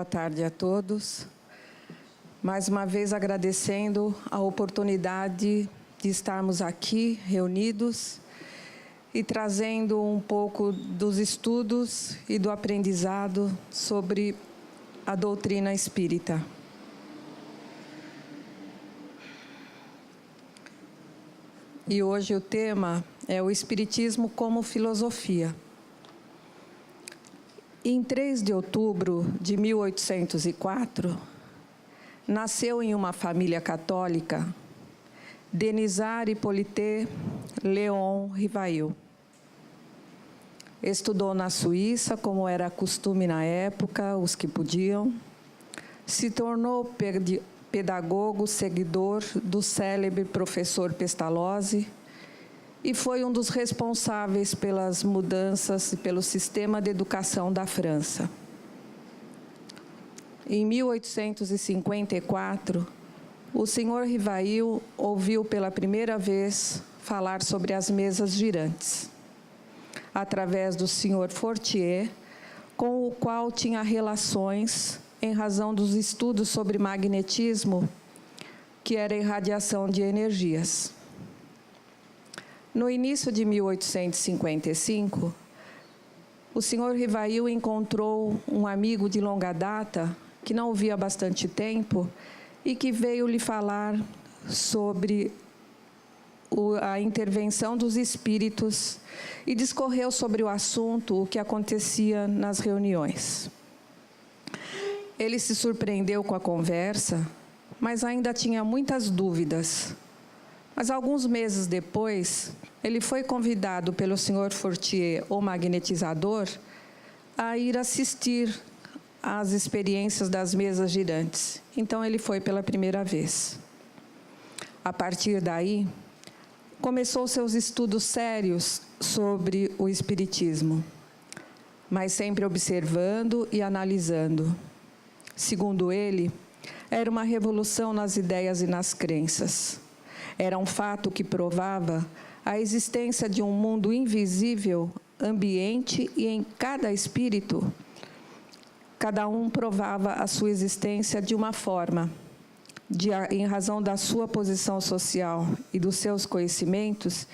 Boa tarde a todos. Mais uma vez agradecendo a oportunidade de estarmos aqui reunidos e trazendo um pouco dos estudos e do aprendizado sobre a doutrina espírita. E hoje o tema é o Espiritismo como filosofia. Em 3 de outubro de 1804, nasceu em uma família católica Denisard Hippolyte Léon Rivail. Estudou na Suíça, como era costume na época, os que podiam. Se tornou pedagogo, seguidor do célebre professor Pestalozzi, e foi um dos responsáveis pelas mudanças e pelo sistema de educação da França. Em 1854, o senhor Rivail ouviu pela primeira vez falar sobre as mesas girantes, através do senhor Fortier, com o qual tinha relações em razão dos estudos sobre magnetismo, que era irradiação de energias. No início de 1855, o senhor Rivail encontrou um amigo de longa data, que não o via há bastante tempo, e que veio lhe falar sobre a intervenção dos espíritos e discorreu sobre o assunto, o que acontecia nas reuniões. Ele se surpreendeu com a conversa, mas ainda tinha muitas dúvidas. Mas alguns meses depois, ele foi convidado pelo senhor Fortier, o magnetizador, a ir assistir às experiências das mesas girantes. Então, ele foi pela primeira vez. A partir daí, começou seus estudos sérios sobre o espiritismo, mas sempre observando e analisando. Segundo ele, era uma revolução nas ideias e nas crenças. Era um fato que provava a existência de um mundo invisível, ambiente, e em cada espírito, cada um provava a sua existência de uma forma, em razão da sua posição social e dos seus conhecimentos,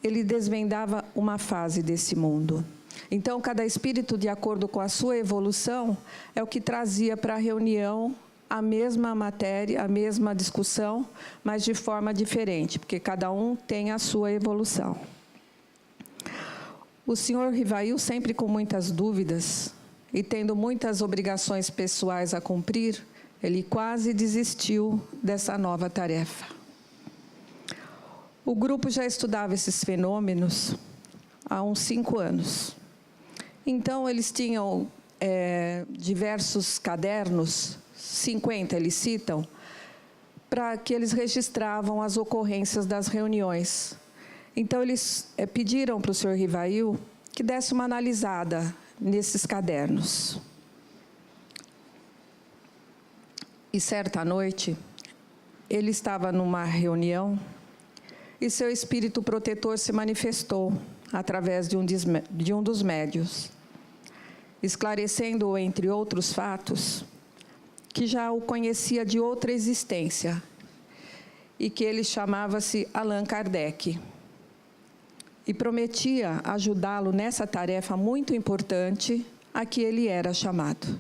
ele desvendava uma fase desse mundo. Então, cada espírito, de acordo com a sua evolução, é o que trazia para a reunião a mesma matéria, a mesma discussão, mas de forma diferente, porque cada um tem a sua evolução. O senhor Rivail, sempre com muitas dúvidas e tendo muitas obrigações pessoais a cumprir, ele quase desistiu dessa nova tarefa. O grupo já estudava esses fenômenos há uns 5 anos. Então, eles tinham diversos cadernos, 50 eles citam, para que eles registravam as ocorrências das reuniões. Então, eles pediram para o senhor Rivail que desse uma analisada nesses cadernos. E certa noite, ele estava numa reunião e seu espírito protetor se manifestou através de um dos médiuns, esclarecendo, entre outros fatos, que já o conhecia de outra existência e que ele chamava-se Allan Kardec. E prometia ajudá-lo nessa tarefa muito importante a que ele era chamado.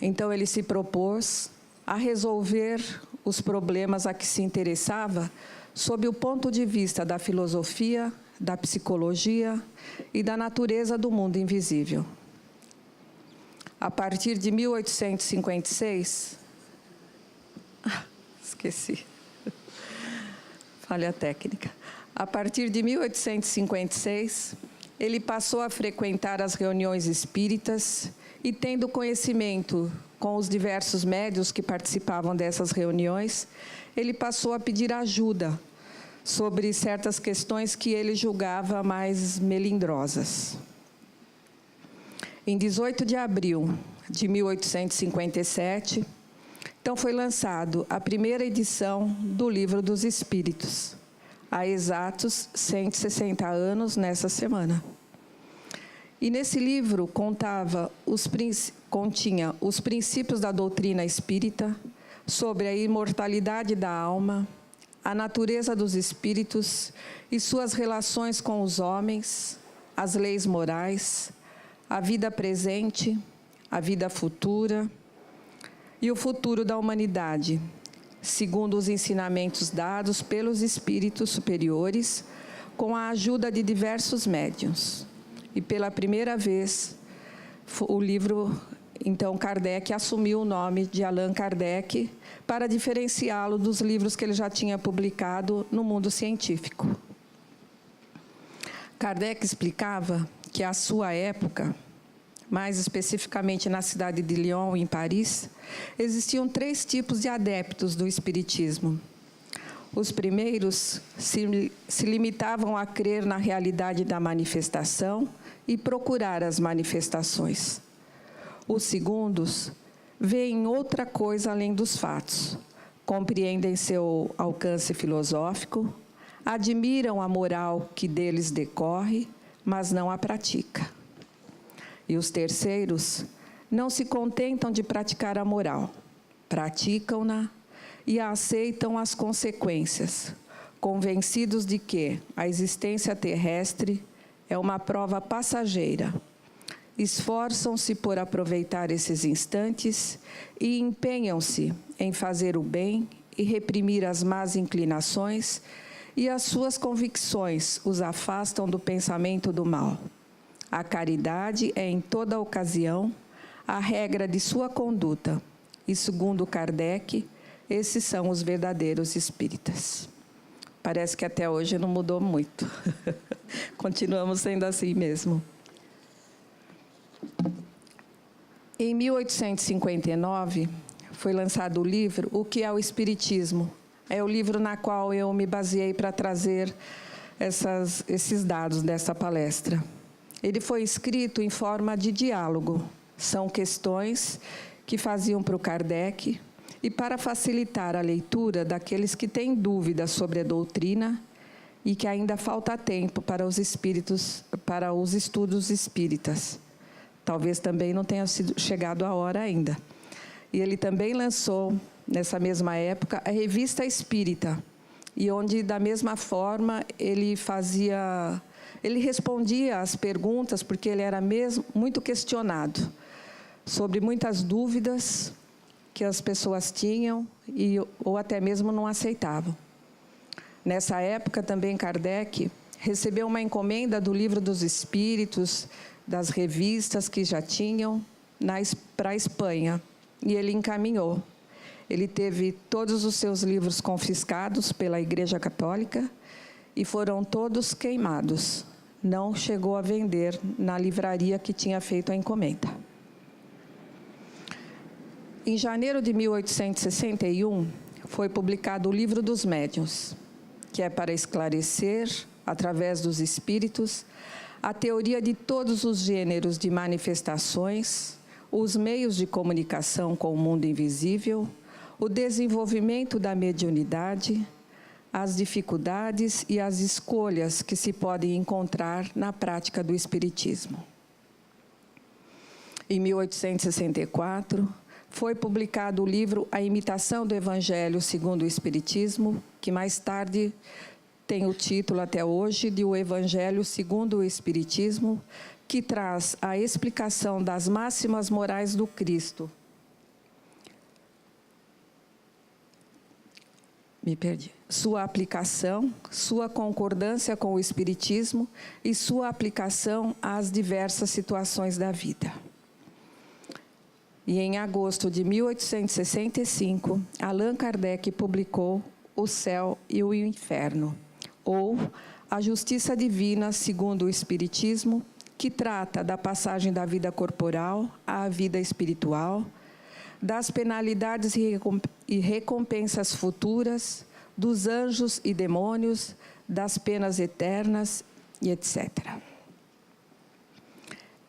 Então, ele se propôs a resolver os problemas a que se interessava sob o ponto de vista da filosofia, da psicologia e da natureza do mundo invisível. A partir de 1856... esqueci. Falha técnica. A partir de 1856, ele passou a frequentar as reuniões espíritas e, tendo conhecimento com os diversos médiuns que participavam dessas reuniões, ele passou a pedir ajuda sobre certas questões que ele julgava mais melindrosas. Em 18 de abril de 1857, então foi lançado a primeira edição do Livro dos Espíritos, há exatos 160 anos nessa semana. E nesse livro continha os princípios da doutrina espírita sobre a imortalidade da alma, a natureza dos espíritos e suas relações com os homens, as leis morais, a vida presente, a vida futura e o futuro da humanidade, segundo os ensinamentos dados pelos espíritos superiores, com a ajuda de diversos médiuns. E pela primeira vez, o livro, então, Kardec assumiu o nome de Allan Kardec para diferenciá-lo dos livros que ele já tinha publicado no mundo científico. Kardec explicava que, à sua época, mais especificamente na cidade de Lyon, em Paris, existiam 3 tipos de adeptos do espiritismo. Os primeiros se limitavam a crer na realidade da manifestação e procurar as manifestações. Os segundos veem outra coisa além dos fatos, compreendem seu alcance filosófico, admiram a moral que deles decorre, mas não a pratica. E os terceiros não se contentam de praticar a moral, praticam-na e aceitam as consequências, convencidos de que a existência terrestre é uma prova passageira. Esforçam-se por aproveitar esses instantes e empenham-se em fazer o bem e reprimir as más inclinações, e as suas convicções os afastam do pensamento do mal. A caridade é, em toda ocasião, a regra de sua conduta, e, segundo Kardec, esses são os verdadeiros espíritas. Parece que até hoje não mudou muito. Continuamos sendo assim mesmo. Em 1859, foi lançado o livro O que é o Espiritismo? É o livro na qual eu me baseei para trazer esses dados dessa palestra. Ele foi escrito em forma de diálogo. São questões que faziam para o Kardec, e para facilitar a leitura daqueles que têm dúvidas sobre a doutrina e que ainda falta tempo para os estudos espíritas. Talvez também não tenha chegado a hora ainda. E ele também lançou, nessa mesma época, a Revista Espírita, e onde, da mesma forma, ele respondia às perguntas, porque ele era mesmo muito questionado sobre muitas dúvidas que as pessoas tinham ou até mesmo não aceitavam. Nessa época, também, Kardec recebeu uma encomenda do Livro dos Espíritos, das revistas que já tinham, para a Espanha, e ele encaminhou. Ele teve todos os seus livros confiscados pela Igreja Católica e foram todos queimados. Não chegou a vender na livraria que tinha feito a encomenda. Em janeiro de 1861, foi publicado o Livro dos Médiuns, que é para esclarecer, através dos espíritos, a teoria de todos os gêneros de manifestações, os meios de comunicação com o mundo invisível, o desenvolvimento da mediunidade, as dificuldades e as escolhas que se podem encontrar na prática do espiritismo. Em 1864, foi publicado o livro A Imitação do Evangelho segundo o Espiritismo, que mais tarde tem o título até hoje de O Evangelho segundo o Espiritismo, que traz a explicação das máximas morais do Cristo. Sua aplicação, sua concordância com o Espiritismo e sua aplicação às diversas situações da vida. E em agosto de 1865, Allan Kardec publicou O Céu e o Inferno, ou A Justiça Divina segundo o Espiritismo, que trata da passagem da vida corporal à vida espiritual, das penalidades e recompensas futuras, dos anjos e demônios, das penas eternas e etc.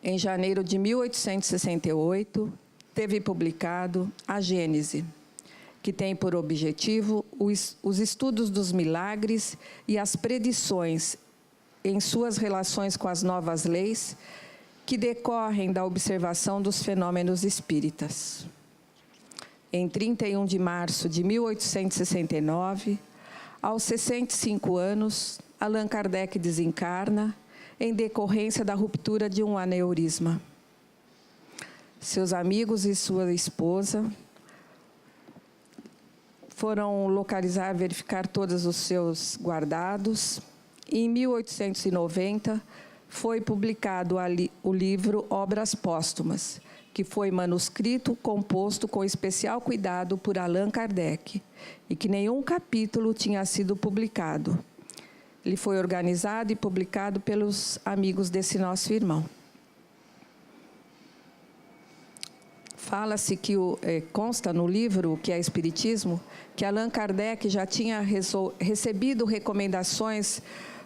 Em janeiro de 1868, teve publicado A Gênese, que tem por objetivo os estudos dos milagres e as predições em suas relações com as novas leis que decorrem da observação dos fenômenos espíritas. Em 31 de março de 1869, aos 65 anos, Allan Kardec desencarna em decorrência da ruptura de um aneurisma. Seus amigos e sua esposa foram localizar, verificar todos os seus guardados. E, em 1890, foi publicado o livro Obras Póstumas, que foi manuscrito composto com especial cuidado por Allan Kardec, e que nenhum capítulo tinha sido publicado. Ele foi organizado e publicado pelos amigos desse nosso irmão. Fala-se que consta no livro, que é Espiritismo, que Allan Kardec já tinha recebido recomendações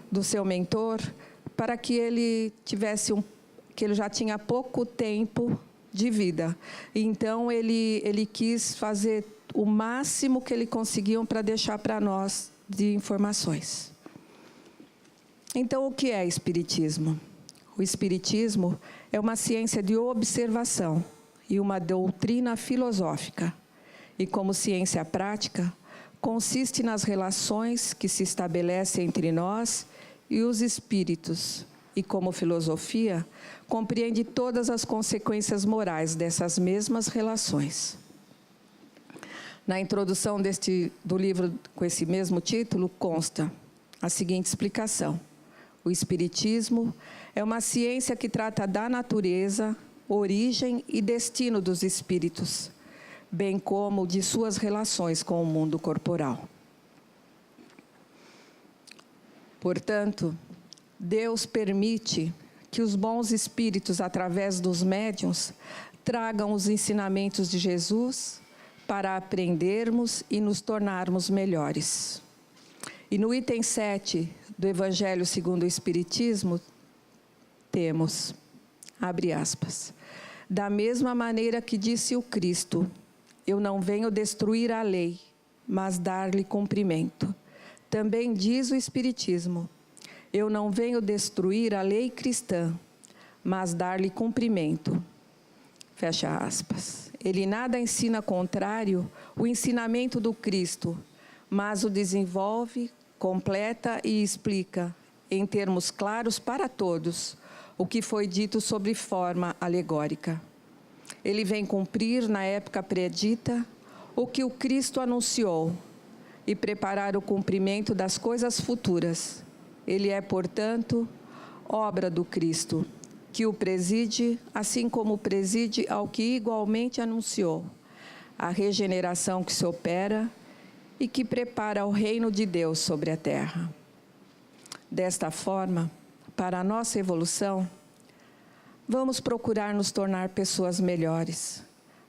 do seu mentor para que ele que ele já tinha pouco tempo de vida. Então, ele quis fazer o máximo que ele conseguiu para deixar para nós de informações. Então, o que é Espiritismo? O Espiritismo é uma ciência de observação e uma doutrina filosófica. E, como ciência prática, consiste nas relações que se estabelecem entre nós e os espíritos. E, como filosofia, compreende todas as consequências morais dessas mesmas relações. Na introdução do livro com esse mesmo título, consta a seguinte explicação: o Espiritismo é uma ciência que trata da natureza, origem e destino dos espíritos, bem como de suas relações com o mundo corporal. Portanto, Deus permite que os bons espíritos, através dos médiuns, tragam os ensinamentos de Jesus para aprendermos e nos tornarmos melhores. E no item 7 do Evangelho segundo o Espiritismo, temos, abre aspas, da mesma maneira que disse o Cristo, eu não venho destruir a lei, mas dar-lhe cumprimento. Também diz o Espiritismo, eu não venho destruir a lei cristã, mas dar-lhe cumprimento. Fecha aspas. Ele nada ensina contrário o ensinamento do Cristo, mas o desenvolve, completa e explica, em termos claros para todos, o que foi dito sobre forma alegórica. Ele vem cumprir, na época predita, o que o Cristo anunciou e preparar o cumprimento das coisas futuras. Ele é, portanto, obra do Cristo, que o preside, assim como preside ao que igualmente anunciou, a regeneração que se opera e que prepara o reino de Deus sobre a terra. Desta forma, para a nossa evolução, vamos procurar nos tornar pessoas melhores,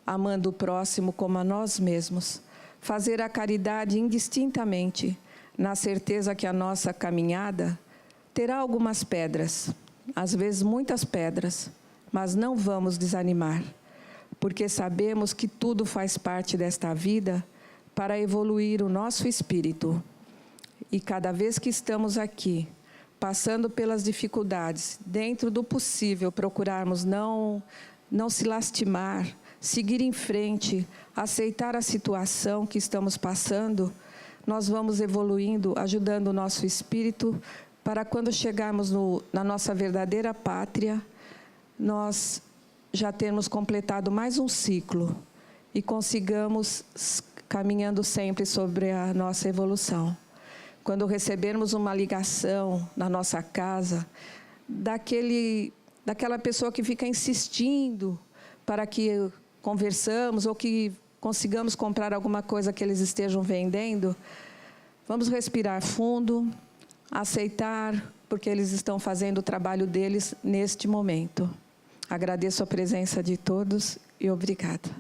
amando o próximo como a nós mesmos, fazer a caridade indistintamente, na certeza que a nossa caminhada terá algumas pedras, às vezes muitas pedras, mas não vamos desanimar, porque sabemos que tudo faz parte desta vida para evoluir o nosso espírito. E cada vez que estamos aqui, passando pelas dificuldades, dentro do possível, procurarmos não se lastimar, seguir em frente, aceitar a situação que estamos passando, nós vamos evoluindo, ajudando o nosso espírito, para quando chegarmos na nossa verdadeira pátria, nós já termos completado mais um ciclo e consigamos caminhando sempre sobre a nossa evolução. Quando recebermos uma ligação na nossa casa, daquela pessoa que fica insistindo para que conversamos ou que consigamos comprar alguma coisa que eles estejam vendendo, vamos respirar fundo, aceitar, porque eles estão fazendo o trabalho deles neste momento. Agradeço a presença de todos e obrigada.